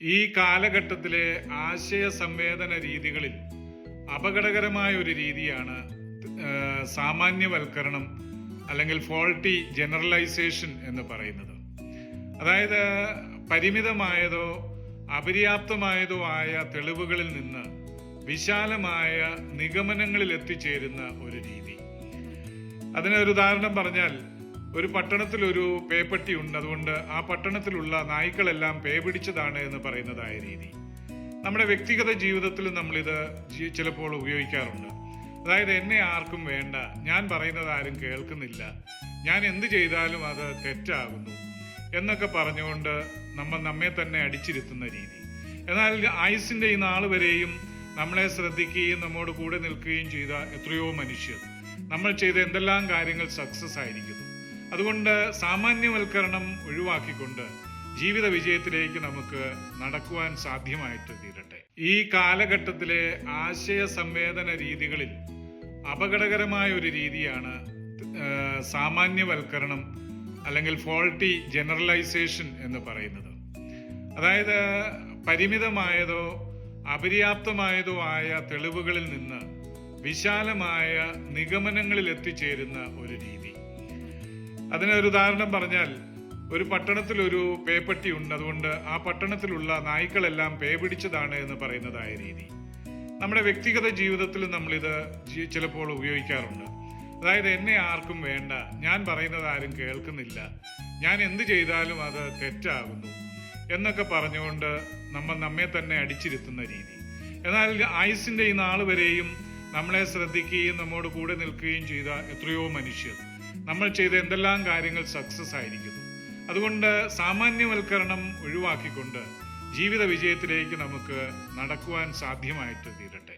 ഈ കാലഘട്ടത്തിലെ ആശയ സംവേദന രീതികളിൽ അപകടകരമായ ഒരു രീതിയാണ് സാമാന്യവൽക്കരണം അല്ലെങ്കിൽ ഫോൾട്ടി ജനറലൈസേഷൻ എന്ന് പറയുന്നത്. അതായത് പരിമിതമായതോ അപര്യാപ്തമായതോ ആയ തെളിവുകളിൽ നിന്ന് വിശാലമായ നിഗമനങ്ങളിൽ എത്തിച്ചേരുന്ന ഒരു രീതി. അതിനൊരു ഉദാഹരണം പറഞ്ഞാൽ, ഒരു പട്ടണത്തിൽ ഒരു പേപ്പട്ടി ഉണ്ട്, അതുകൊണ്ട് ആ പട്ടണത്തിലുള്ള നായ്ക്കളെല്ലാം പേ പിടിച്ചതാണ് എന്ന് പറയുന്നതായ രീതി. നമ്മുടെ വ്യക്തിഗത ജീവിതത്തിൽ നമ്മളിത് ചിലപ്പോൾ ഉപയോഗിക്കാറുണ്ട്. അതായത്, എന്നെ ആർക്കും വേണ്ട, ഞാൻ പറയുന്നത് ആരും കേൾക്കുന്നില്ല, ഞാൻ എന്ത് ചെയ്താലും അത് തെറ്റാകുന്നു എന്നൊക്കെ പറഞ്ഞുകൊണ്ട് നമ്മെ തന്നെ അടിച്ചിരുത്തുന്ന രീതി. എന്നാൽ ആയുസിന്റെ ഈ നാൾ വരെയും നമ്മളെ ശ്രദ്ധിക്കുകയും നമ്മോട് കൂടെ നിൽക്കുകയും ചെയ്ത എത്രയോ മനുഷ്യർ നമ്മൾ ചെയ്ത എന്തെല്ലാം കാര്യങ്ങൾ സക്സസ് ആയിരിക്കുന്നു. അതുകൊണ്ട് സാമാന്യവൽക്കരണം ഒഴിവാക്കിക്കൊണ്ട് ജീവിത വിജയത്തിലേക്ക് നമുക്ക് നടക്കുവാൻ സാധ്യമായിട്ട് തീരട്ടെ. ഈ കാലഘട്ടത്തിലെ ആശയ സംവേദന രീതികളിൽ അപകടകരമായ ഒരു രീതിയാണ് സാമാന്യവൽക്കരണം അല്ലെങ്കിൽ ഫോൾട്ടി ജനറലൈസേഷൻ എന്ന് പറയുന്നത്. അതായത് പരിമിതമായതോ അപര്യാപ്തമായതോ ആയ തെളിവുകളിൽ നിന്ന് വിശാലമായ നിഗമനങ്ങളിൽ എത്തിച്ചേരുന്ന ഒരു രീതി. അതിനൊരു ഉദാഹരണം പറഞ്ഞാൽ, ഒരു പട്ടണത്തിൽ ഒരു പേപ്പട്ടി ഉണ്ട്, അതുകൊണ്ട് ആ പട്ടണത്തിലുള്ള നായ്ക്കളെല്ലാം പേ പിടിച്ചതാണ് എന്ന് പറയുന്നതായ രീതി. നമ്മുടെ വ്യക്തിഗത ജീവിതത്തിൽ നമ്മളിത് ചിലപ്പോൾ ഉപയോഗിക്കാറുണ്ട്. അതായത്, എന്നെ ആർക്കും വേണ്ട, ഞാൻ പറയുന്നത് ആരും കേൾക്കുന്നില്ല, ഞാൻ എന്ത് ചെയ്താലും അത് തെറ്റാകുന്നു എന്നൊക്കെ പറഞ്ഞുകൊണ്ട് നമ്മെ തന്നെ അടിച്ചിരുത്തുന്ന രീതി. എന്നാൽ ആയുസിന്റെ ഈ നാൾ വരെയും നമ്മളെ ശ്രദ്ധിക്കുകയും നമ്മോട് കൂടെ നിൽക്കുകയും ചെയ്ത എത്രയോ മനുഷ്യർ നമ്മൾ ചെയ്ത എന്തെല്ലാം കാര്യങ്ങൾ സക്സസ് ആയിരിക്കുന്നു. അതുകൊണ്ട് സാമാന്യവൽക്കരണം ഒഴിവാക്കിക്കൊണ്ട് ജീവിത വിജയത്തിലേക്ക് നമുക്ക് നടക്കുവാൻ സാധ്യമായിട്ട് തീരട്ടെ.